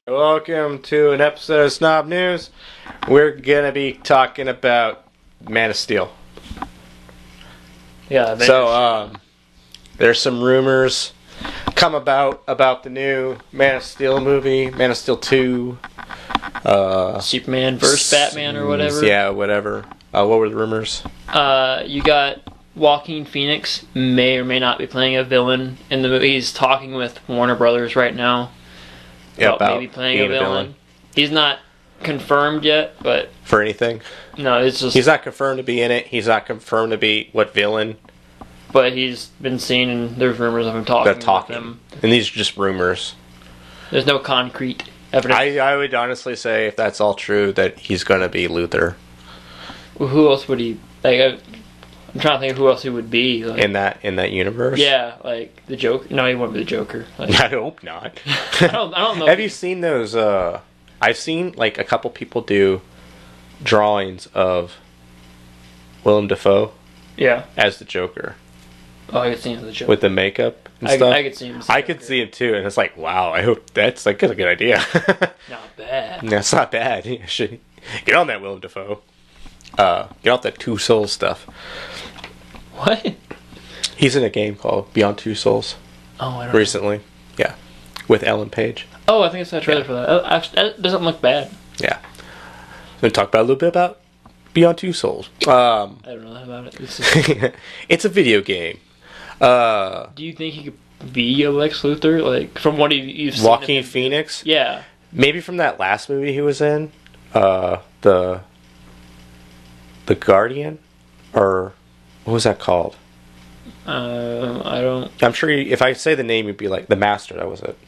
Welcome to an episode of Snob News. We're gonna be talking about Man of Steel. Yeah. There's some rumors come about the new Man of Steel movie, Man of Steel 2. Superman vs. Batman or whatever. Yeah, whatever. What were the rumors? You got Joaquin Phoenix may or may not be playing a villain in the movie. He's talking with Warner Brothers right now about maybe playing a villain. He's not confirmed yet, but for anything. No, it's just he's not confirmed to be in it. He's not confirmed to be what villain. But he's been seen, and there's rumors of him talking. They're talking, with him. And these are just rumors. There's no concrete evidence. I would honestly say, if that's all true, that he's going to be Luthor. Well, who else would he? Like, I'm trying to think of who else he would be like, in that universe. Yeah, like the Joker. No, he wouldn't be the Joker. Like, I hope not. I don't know. Have you seen those? I've seen like a couple people do drawings of Willem Dafoe. Yeah. As the Joker. Oh, I could see him as the Joker with the makeup and stuff. I could see him. I could see him too, and it's like, wow. I hope that's like a good idea. Not bad. That's not bad. You should get on that, Willem Dafoe. Get off that Two Souls stuff. What? He's in a game called Beyond Two Souls. Oh, I don't recently. Yeah. With Ellen Page. Oh, I think it's that trailer for that. Actually, that doesn't look bad. Yeah. I'm going to talk about a little bit about Beyond Two Souls. I don't know about it. It's a video game. Do you think he could be a Lex Luthor? Like, from what you've seen? Joaquin Phoenix? Yeah. Maybe from that last movie he was in. The Guardian? Or what was that called? I don't... I'm sure if I say the name, you'd be like, The Master, that was it.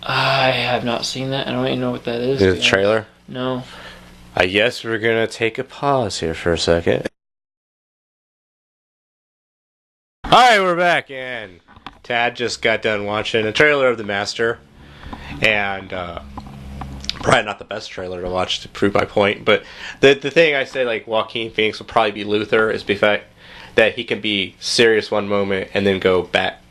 I have not seen that. I don't even know what that is. The trailer? No. I guess we're going to take a pause here for a second. Alright, we're back, and Tad just got done watching a trailer of The Master. And, probably not the best trailer to watch to prove my point, but the thing I say, like, Joaquin Phoenix will probably be Luthor is the fact that he can be serious one moment and then go back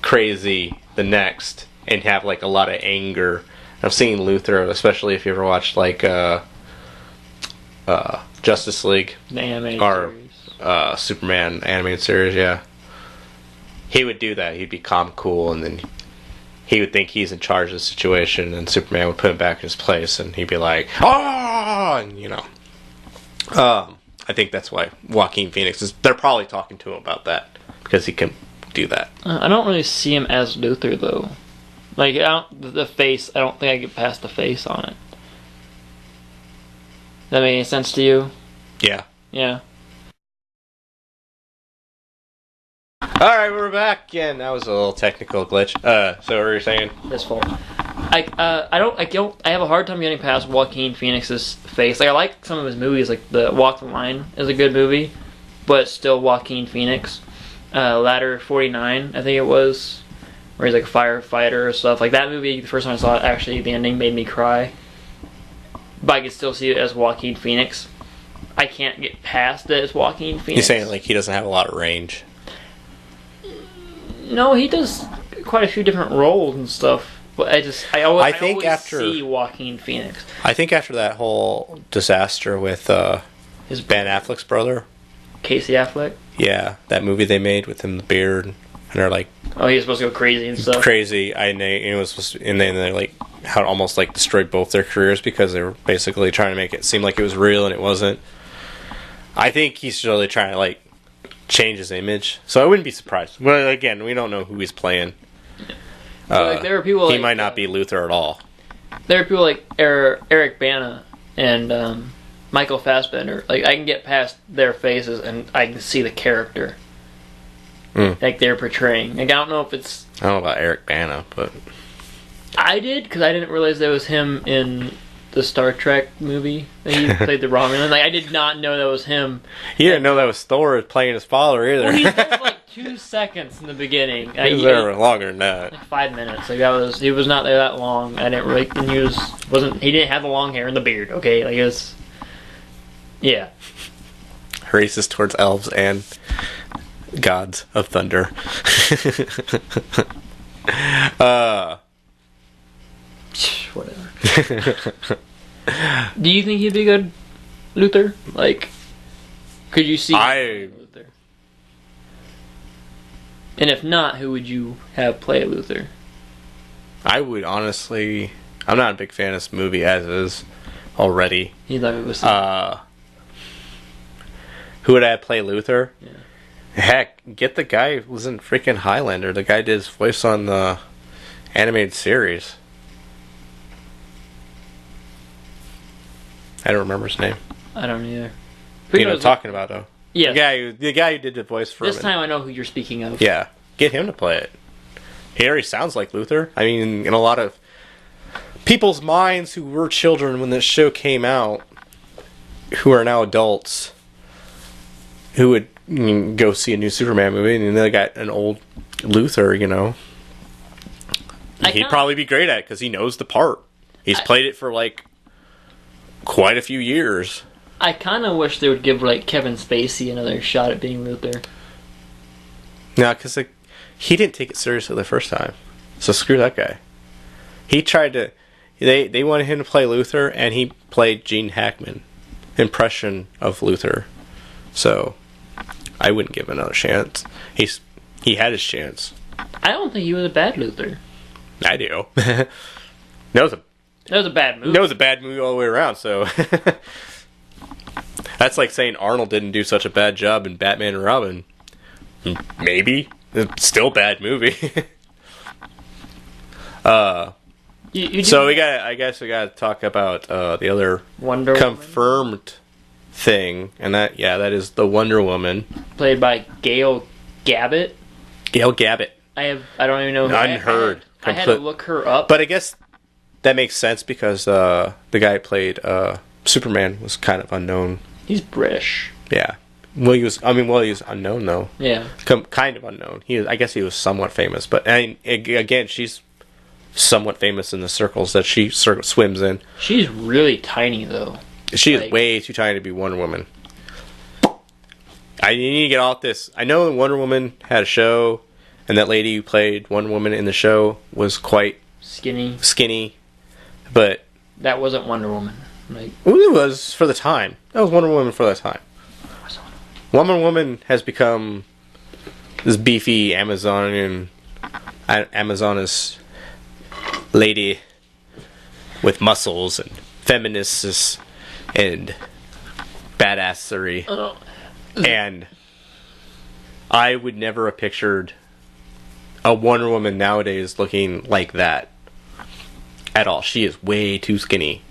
crazy the next and have, like, a lot of anger. I've seen Luthor, especially if you ever watched, like, Justice League. The animated series. Superman animated series, yeah. He would do that. He'd be calm, cool, and then he would think he's in charge of the situation, and Superman would put him back in his place, and he'd be like, "Ah!" And, you know. I think that's why Joaquin Phoenix is... They're probably talking to him about that, because he can do that. I don't really see him as Luthor, though. Like, the face, I don't think I get past the face on it. Does that make any sense to you? Yeah. Yeah. Alright, we're back again. That was a little technical glitch. So what were you saying? His fault. I have a hard time getting past Joaquin Phoenix's face. Like, I like some of his movies, like the Walk the Line is a good movie, but still Joaquin Phoenix. Ladder 49, I think it was, where he's like a firefighter or stuff. Like, that movie, the first time I saw it, actually, the ending made me cry. But I could still see it as Joaquin Phoenix. I can't get past it as Joaquin Phoenix. You're saying, like, he doesn't have a lot of range? No, he does quite a few different roles and stuff. But I always see Joaquin Phoenix. I think after that whole disaster with his Ben Affleck's brother, Casey Affleck. Yeah, that movie they made with him, the beard, and they're like, oh, he was supposed to go crazy and stuff. Crazy, and it was supposed to, and then they like how it almost like destroyed both their careers because they were basically trying to make it seem like it was real and it wasn't. I think he's really trying to like change his image, so I wouldn't be surprised. Well, again, we don't know who he's playing. So, like, there are people he like, might not be Luthor at all. There are people like Eric Bana and Michael Fassbender. Like, I can get past their faces and I can see the character like they're portraying. Like, I don't know if it's... I don't know about Eric Bana, but... I did, because I didn't realize that was him in the Star Trek movie. That he played the wrong one. Like, I did not know that was him. He didn't know that was Thor playing his father either. Well, he was like 2 seconds in the beginning. He was there longer than that. Like 5 minutes. Like, he was not there that long. I didn't really... And he didn't have the long hair and the beard, okay? Like, it was... Yeah. Racist towards elves and gods of thunder. Whatever. Do you think he'd be good, Luther? Like, could you see Luther? And if not, who would you have play Luther? I would honestly... I'm not a big fan of this movie as is already. You thought it was... who would I play Luther? Yeah. Heck, get the guy who was in freaking Highlander. The guy did his voice on the animated series. I don't remember his name. I don't either. You know what I'm talking about, though. Yeah. The guy who did the voice for him. This time I know who you're speaking of. Yeah. Get him to play it. He already sounds like Luther. I mean, in a lot of people's minds who were children when this show came out, who are now adults, who would go see a new Superman movie, and they got an old Luther, you know. He'd probably be great at it because he knows the part. He's played it for, like, quite a few years. I kind of wish they would give, like, Kevin Spacey another shot at being Luther. No, because he didn't take it seriously the first time. So screw that guy. He tried to... They wanted him to play Luther, and he played Gene Hackman impression of Luther. So, I wouldn't give him another chance. He had his chance. I don't think he was a bad Luther. I do. That was a bad movie. That was a bad movie all the way around, so... That's like saying Arnold didn't do such a bad job in Batman and Robin. Maybe. It's still a bad movie. So I guess we gotta talk about the other Wonder confirmed Woman? thing, and that is the Wonder Woman, played by Gail Gabbett. Gail Gabbett. I don't even know who Unheard. I had to look her up. But I guess that makes sense because the guy who played Superman was kind of unknown. He's British. Yeah. Well, he was unknown though. Yeah. Kind of unknown. I guess he was somewhat famous, but again, she's somewhat famous in the circles that she swims in. She's really tiny though. She is way too tiny to be Wonder Woman. I need to get off this. I know Wonder Woman had a show, and that lady who played Wonder Woman in the show was quite skinny, but that wasn't Wonder Woman. Like, it was for the time. That was Wonder Woman for the time. Wonder Woman has become this beefy Amazonian lady with muscles and feminists and badassery. And I would never have pictured a Wonder Woman nowadays looking like that at all. She is way too skinny.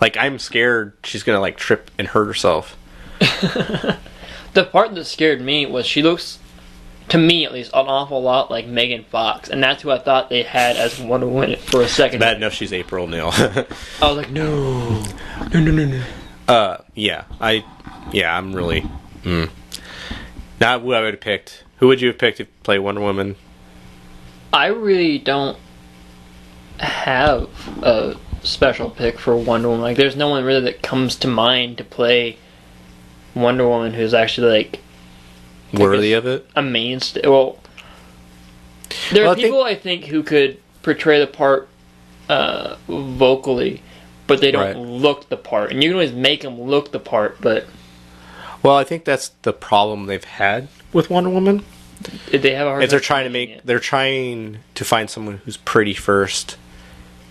Like, I'm scared she's gonna, like, trip and hurt herself. The part that scared me was she looks, to me at least, an awful lot like Megan Fox, and that's who I thought they had as Wonder Woman for a second. Bad enough she's April O'Neil. I was like, no. I'm really... Not who I would have picked. Who would you have picked to play Wonder Woman? I really don't have a special pick for Wonder Woman. Like, there's no one really that comes to mind to play Wonder Woman who's actually, like... worthy of it? A mainstay. Well, there are people I think who could portray the part vocally, but they don't look the part. And you can always make them look the part, but... Well, I think that's the problem they've had with Wonder Woman. They have a hard time. They're trying to find someone who's pretty first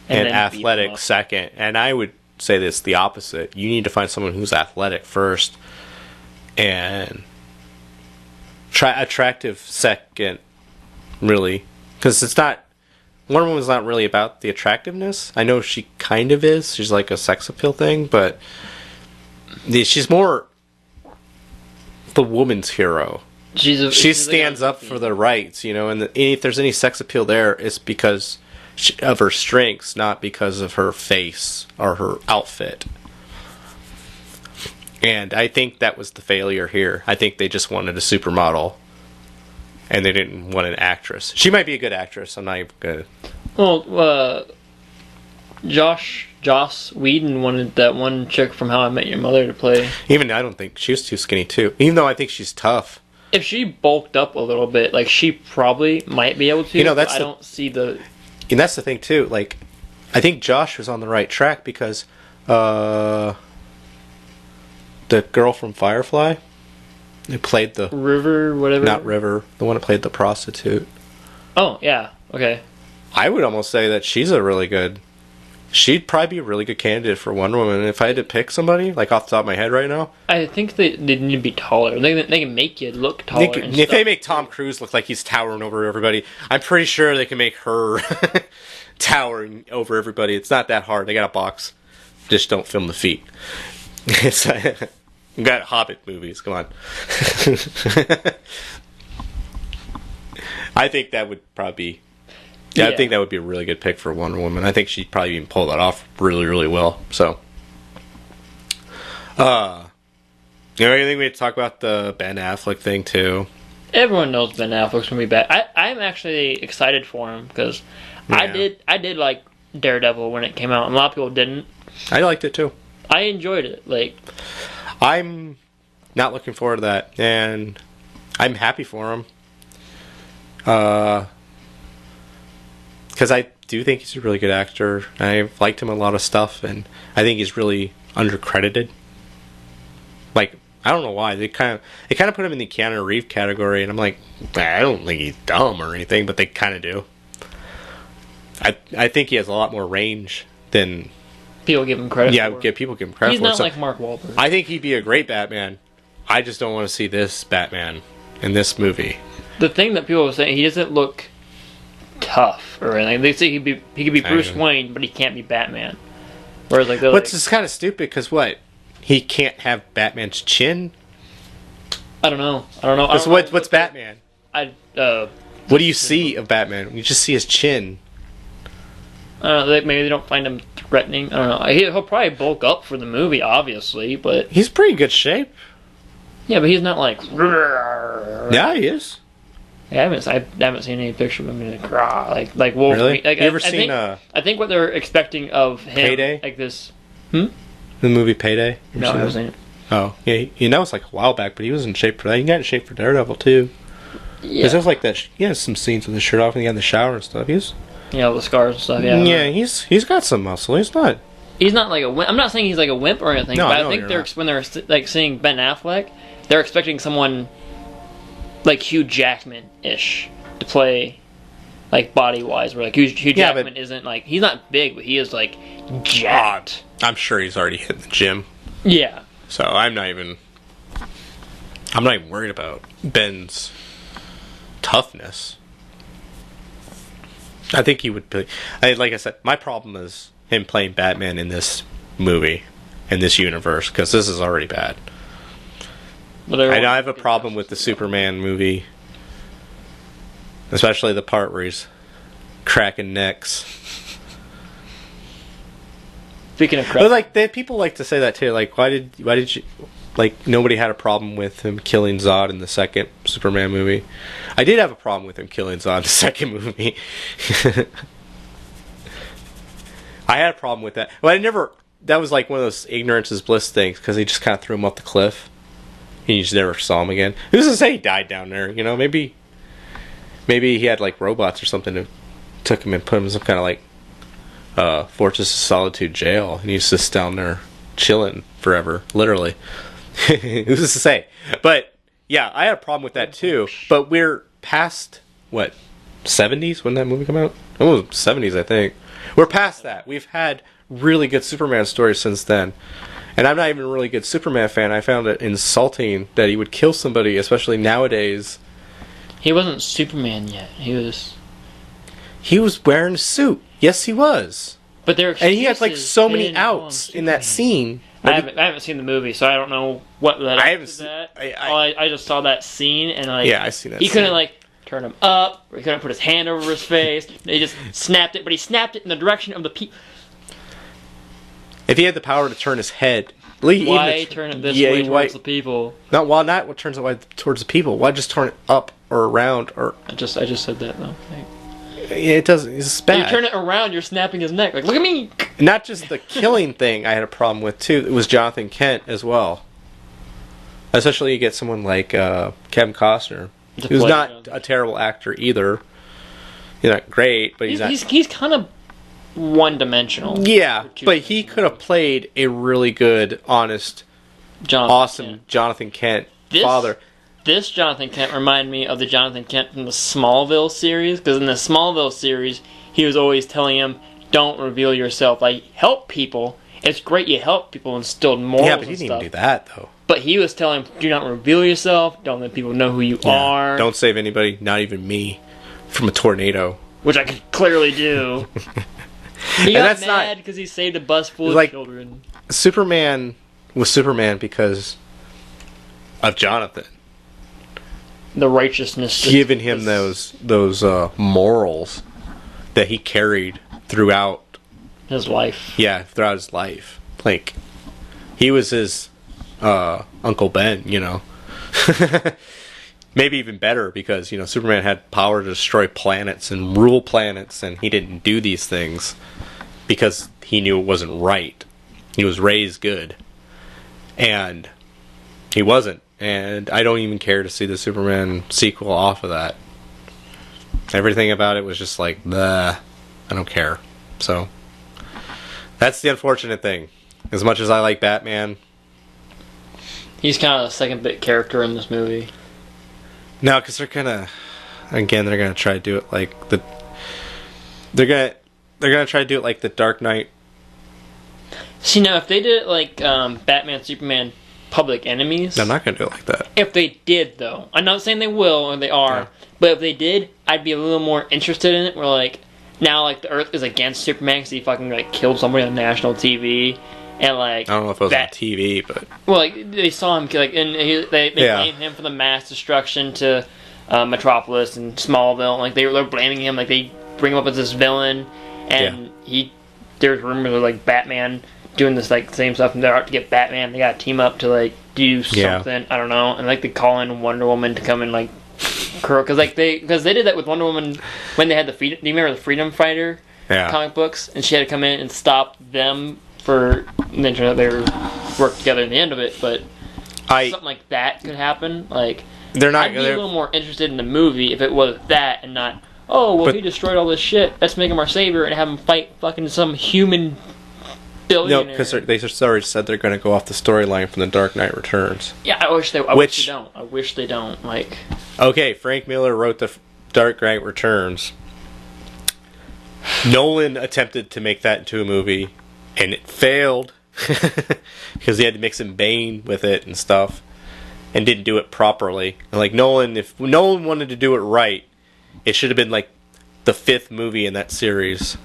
and athletic second. And I would say this the opposite. You need to find someone who's athletic first and attractive second, really. Because Wonder Woman's not really about the attractiveness. I know she kind of is. She's like a sex appeal thing, but she's more the woman's hero. She stands up for the rights, you know, and if there's any sex appeal there, it's because of her strengths, not because of her face or her outfit. And I think that was the failure here. I think they just wanted a supermodel, and they didn't want an actress. She might be a good actress. I'm not even good. Well, Joss Whedon wanted that one chick from How I Met Your Mother to play. Even I don't think she was too skinny too. Even though I think she's tough. if she bulked up a little bit, like she probably might be able to. I don't see the. And that's the thing too. Like, I think Josh was on the right track because the girl from Firefly, who played the River, whatever. Not River, the one that played the prostitute. Oh yeah, okay. I would almost say that she's a really good. She'd probably be a really good candidate for Wonder Woman. If I had to pick somebody, like off the top of my head right now, I think they need to be taller. They can make you look taller. If they make Tom Cruise look like he's towering over everybody, I'm pretty sure they can make her towering over everybody. It's not that hard. They got a box. Just don't film the feet. It's we got Hobbit movies. Come on. I think that would probably be. Yeah, I think that would be a really good pick for Wonder Woman. I think she'd probably even pull that off really, really well. So, I think we had to talk about the Ben Affleck thing too. Everyone knows Ben Affleck's gonna be back. I'm actually excited for him because I did like Daredevil when it came out, and a lot of people didn't. I liked it too. I enjoyed it. Like, I'm not looking forward to that, and I'm happy for him. Because I do think he's a really good actor. I've liked him in a lot of stuff, and I think he's really undercredited. Like, I don't know why. They kind of put him in the Keanu Reeves category, and I'm like, I don't think he's dumb or anything, but they kind of do. I think he has a lot more range than people give him credit for. Yeah, people give him credit he's for. He's not like Mark Wahlberg. I think he'd be a great Batman. I just don't want to see this Batman in this movie. The thing that people are saying, he doesn't look tough or anything. They say he could be Bruce Wayne, but he can't be Batman. Whereas like, but it's kind of stupid because what? He can't have Batman's chin. I don't know. What's Batman? What do you see of Batman? You just see his chin. I don't know. Maybe they don't find him threatening. I don't know. He'll probably bulk up for the movie, obviously, but he's pretty good shape. Yeah, but he's not like. Yeah, he is. I haven't seen any picture of him like Wolverine. Really? Like, you ever seen I think what they're expecting of him, Payday? like this. The movie Payday. No, I haven't seen it. Oh, yeah. It's like a while back, but he was in shape for that. He got in shape for Daredevil too. Yeah. Because there's like that. He has some scenes with his shirt off and he got in the shower and stuff. Yeah, the scars and stuff. Yeah. Yeah, he's got some muscle. He's not like a wimp. I'm not saying he's like a wimp or anything. No, but I think when they're like seeing Ben Affleck, they're expecting someone like Hugh Jackman-ish to play, like body-wise. Where like Hugh Jackman isn't like, he's not big, but he is like jacked. I'm sure he's already hit the gym. Yeah. So I'm not even worried about Ben's toughness. I think he would play. Like I said, my problem is him playing Batman in this movie, in this universe, because this is already bad. I have a problem with the Superman movie, especially the part where he's cracking necks. Speaking of cracking, like people like to say that too. Like, why did you? Like, nobody had a problem with him killing Zod in the second Superman movie. I did have a problem with him killing Zod in the second movie. I had a problem with that. Well, that was like one of those ignorance is bliss things, because he just kind of threw him off the cliff. You just never saw him again. Who's to say he died down there? Maybe he had like robots or something that took him and put him in some kind of like Fortress of Solitude jail, and he's just down there chilling forever, literally. Who's to say? But yeah, I had a problem with that too. But we're past what, 70s when that movie came out? Oh, 70s, I think. We're past that. We've had really good Superman stories since then. And I'm not even a really good Superman fan. I found it insulting that he would kill somebody, especially nowadays. He wasn't Superman yet. He was wearing a suit. Yes, he was. But and he had like so many outs in that scene. I haven't seen the movie, so I don't know what that. I haven't seen that. I just saw that scene, and like, yeah, I seen that. He couldn't like turn him up, or he couldn't put his hand over his face. He just snapped it, but he snapped it in the direction of the people. If he had the power to turn his head, why turn it this way towards the people? Not what turns it towards the people. Why just turn it up or around or? I just said that though. It doesn't. It's bad. You turn it around, you're snapping his neck. Like, look at me. Not just the killing thing. I had a problem with too. It was Jonathan Kent as well. Especially you get someone like Kevin Costner, who's not a terrible actor either. He's not great, but he's kind of one-dimensional. Yeah, but he could have played a really good, honest, Jonathan Kent father. This Jonathan Kent reminded me of the Jonathan Kent from the Smallville series, because in the Smallville series, he was always telling him, don't reveal yourself. Like, help people. It's great you help people and instill morals. Yeah, but he didn't even do that, though. But he was telling him, do not reveal yourself. Don't let people know who you are. Don't save anybody, not even me, from a tornado. Which I could clearly do. He got mad because he saved a bus full of children. Superman was Superman because of Jonathan. The righteousness. Giving him those morals that he carried throughout his life. Yeah, throughout his life. Like, he was his Uncle Ben, you know. Maybe even better because, you know, Superman had power to destroy planets and rule planets, and he didn't do these things because he knew it wasn't right. He was raised good. And he wasn't. And I don't even care to see the Superman sequel off of that. Everything about it was just like, bleh. I don't care. So, that's the unfortunate thing. As much as I like Batman, he's kind of the second bit character in this movie. No, because they're gonna try to do it like they're gonna try to do it like the Dark Knight. See, now if they did it like Batman, Superman, Public Enemies, they're not gonna do it like that. If they did, though, I'm not saying they will or they are, but if they did, I'd be a little more interested in it. Where like now, like the Earth is against Superman because he fucking like killed somebody on national TV. And like, I don't know if it was on TV, but well, like they saw him like, and they blamed him for the mass destruction to Metropolis and Smallville. And, like they're blaming him, like they bring him up as this villain, and there's rumors of like Batman doing this like same stuff, and they're out to get Batman. They got to team up to like do something. I don't know, and like they call in Wonder Woman to come and like curl because they did that with Wonder Woman when they had the freedom. Do you remember the Freedom Fighter comic books? And she had to come in and stop them. And then turned out they worked together in the end of it, but something like that could happen. Like, I'd be a little more interested in the movie if it was that and not, he destroyed all this shit. Let's make him our savior and have him fight fucking some human billionaire. No, because they just already said they're going to go off the storyline from The Dark Knight Returns. Yeah, I wish they don't. I wish they don't. Like, okay, Frank Miller wrote The Dark Knight Returns. Nolan attempted to make that into a movie. And it failed because he had to mix in Bane with it and stuff, and didn't do it properly. And like Nolan, if Nolan wanted to do it right, it should have been like the 5th movie in that series,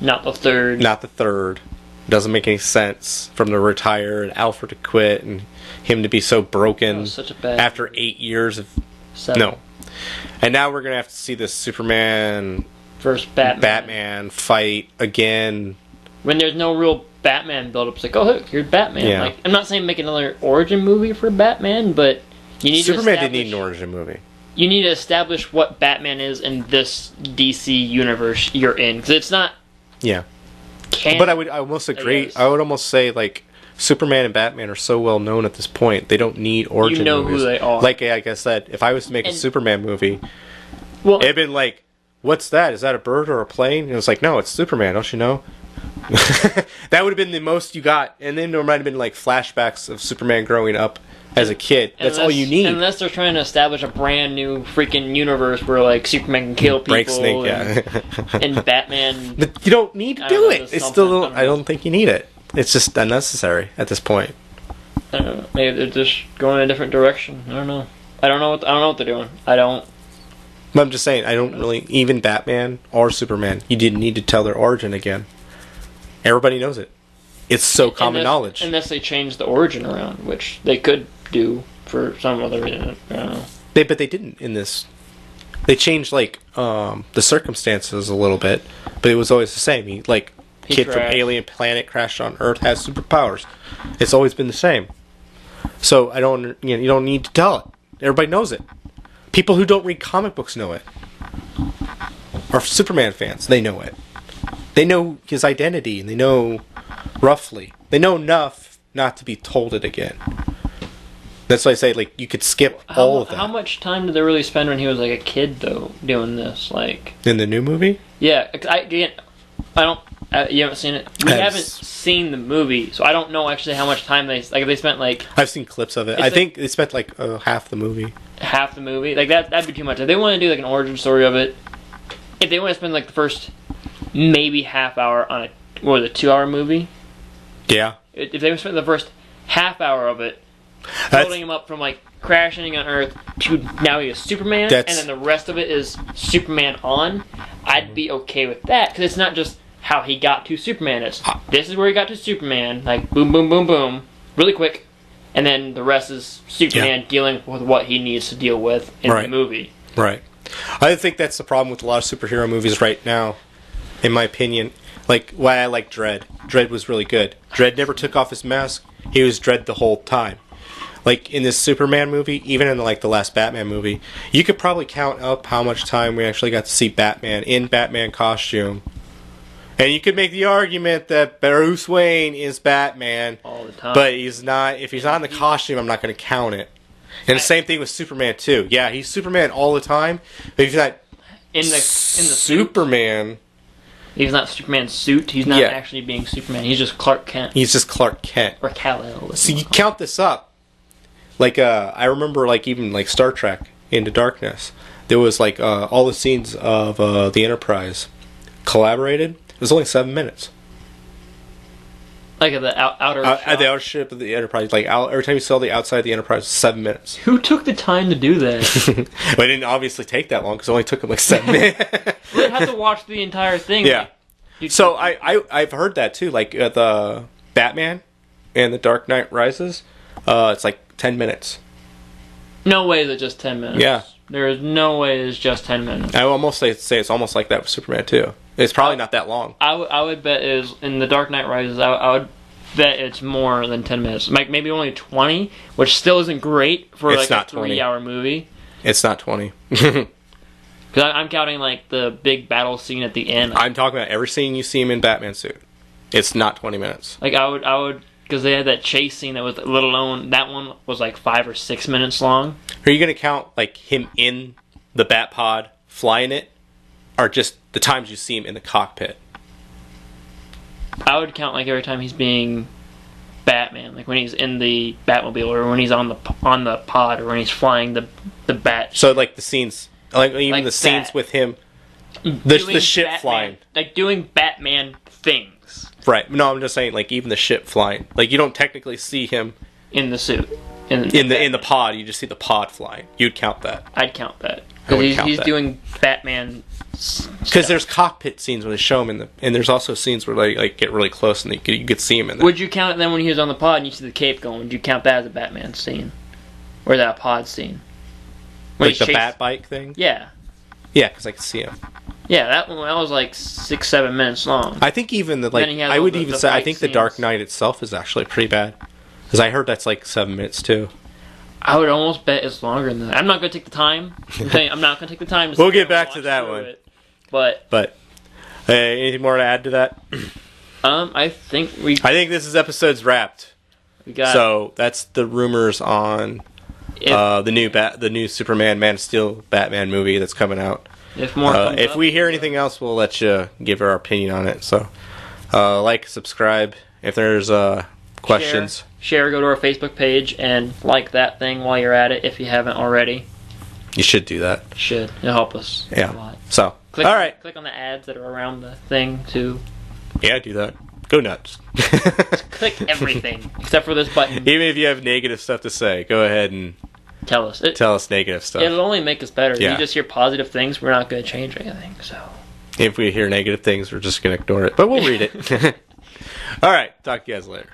not the 3rd. Not the 3rd. It doesn't make any sense from the retire and Alfred to quit and him to be so broken such a bad after 8 years of 7. No. And now we're gonna have to see this Superman versus Batman fight again. When there's no real Batman build-up, it's like, oh, look, here's Batman. Yeah. Like, I'm not saying make another origin movie for Batman, but you need Superman didn't need an origin movie. You need to establish what Batman is in this DC universe you're in, because it's not. Yeah. But I would almost agree. I would almost say like Superman and Batman are so well known at this point, they don't need origin movies. You know who they are. Like I said, if I was to make a Superman movie, it'd been like, what's that? Is that a bird or a plane? And it's like, no, it's Superman. Don't you know? That would have been the most you got, and then there might have been like flashbacks of Superman growing up as a kid. That's all you need. Unless they're trying to establish a brand new freaking universe where like Superman can kill people, break Snake, and Batman. But you don't need to do it. It's still. I don't think you need it. It's just unnecessary at this point. I don't know. Maybe they're just going in a different direction. I don't know. I don't know what they're doing. I don't. But I'm just saying. I don't really. Even Batman or Superman, you didn't need to tell their origin again. Everybody knows it. It's so common knowledge. Unless they change the origin around, which they could do for some other reason. I don't know. But they didn't in this. They changed like the circumstances a little bit, but it was always the same. Kid from alien planet crashed on Earth, has superpowers. It's always been the same. So you don't need to tell it. Everybody knows it. People who don't read comic books know it. Or Superman fans, they know it. They know his identity, and they know roughly. They know enough not to be told it again. That's why I say, like, you could skip all of that. How much time did they really spend when he was like a kid, though, doing this? Like in the new movie? Yeah, I don't. You haven't seen it. We haven't seen the movie, so I don't know actually how much time they spent. Like I've seen clips of it. I think they spent like half the movie. Half the movie, like that'd be too much. If they want to do like an origin story of it, if they want to spend like the first maybe half hour on a 2-hour movie, yeah. If they spent the first half hour of it building him up from like crashing on Earth to now he is Superman, and then the rest of it is Superman on, I'd be okay with that because it's not just how he got to Superman. It's this is where he got to Superman, like boom, boom, boom, boom, really quick, and then the rest is Superman dealing with what he needs to deal with in the movie. Right. I think that's the problem with a lot of superhero movies right now, in my opinion. Like, why I like Dredd. Dredd was really good. Dredd never took off his mask. He was Dredd the whole time. Like, in this Superman movie, even in, like, the last Batman movie, you could probably count up how much time we actually got to see Batman in Batman costume. And you could make the argument that Bruce Wayne is Batman all the time, but he's not. If he's not in the costume, I'm not going to count it. And the same thing with Superman too. Yeah, he's Superman all the time, but if he's not in the Superman, he's not Superman's suit. He's not actually being Superman. He's just Clark Kent. He's just Clark Kent or Kal-El. So you count this up. Like I remember, like even like Star Trek Into Darkness, there was like all the scenes of the Enterprise collaborated. It was only 7 minutes. Like the outer shot? The outer ship of the Enterprise. Like every time you saw the outside of the Enterprise, 7 minutes. Who took the time to do that? Well, it didn't obviously take that long because it only took them like 7 minutes. They had to watch the entire thing. Yeah. So I've heard that too. Like the Batman and the Dark Knight Rises, it's like 10 minutes. No way is it just 10 minutes. Yeah. There is no way it's just 10 minutes. I almost say it's almost like that with Superman too. It's probably not that long. I would bet is in the Dark Knight Rises. I would bet it's more than 10 minutes. Like maybe only 20, which still isn't great for like a 3-hour movie. It's not 20. Because I'm counting like the big battle scene at the end. I'm talking about every scene you see him in Batman suit. It's not 20 minutes. Like I would, because they had that chase scene that was, let alone that one was like 5 or 6 minutes long. Are you going to count like him in the Bat Pod flying it, or just the times you see him in the cockpit? I would count like every time he's being Batman, like when he's in the Batmobile, or when he's on the pod, or when he's flying the bat. So like the scenes, like even like the scenes with him, the ship Batman, flying, like doing Batman things. Right. No, I'm just saying like even the ship flying. Like you don't technically see him in the suit. In the pod, you just see the pod flying. You'd count that. I'd count that because he's doing Batman. Because there's cockpit scenes where they show him and there's also scenes where they like get really close and you could see him in there. Would you count it then when he was on the pod and you see the cape going? Would you count that as a Batman scene, or that pod scene? Like the bat bike thing? Yeah. Yeah, because I could see him. Yeah, that was like 6-7 minutes long. I think even I would even say I think the Dark Knight itself is actually pretty bad. Because I heard that's like 7 minutes too. I would almost bet it's longer than that. I'm not going to take the time. I'm not going to take the time. We'll get back to that one. But anything more to add to that? I think this is episode's wrapped. So that's the rumors on the new Superman Man of Steel Batman movie that's coming out. If we hear anything else, we'll let you give our opinion on it. So like, subscribe if there's questions. Share, go to our Facebook page and like that thing while you're at it if you haven't already. You should do that. It'll help us a lot. So, click on the ads that are around the thing too. Yeah, do that. Go nuts. Click everything except for this button. Even if you have negative stuff to say, go ahead and tell us. Tell us negative stuff. It'll only make us better. Yeah. You just hear positive things, we're not going to change anything. So, if we hear negative things, we're just going to ignore it. But we'll read it. All right. Talk to you guys later.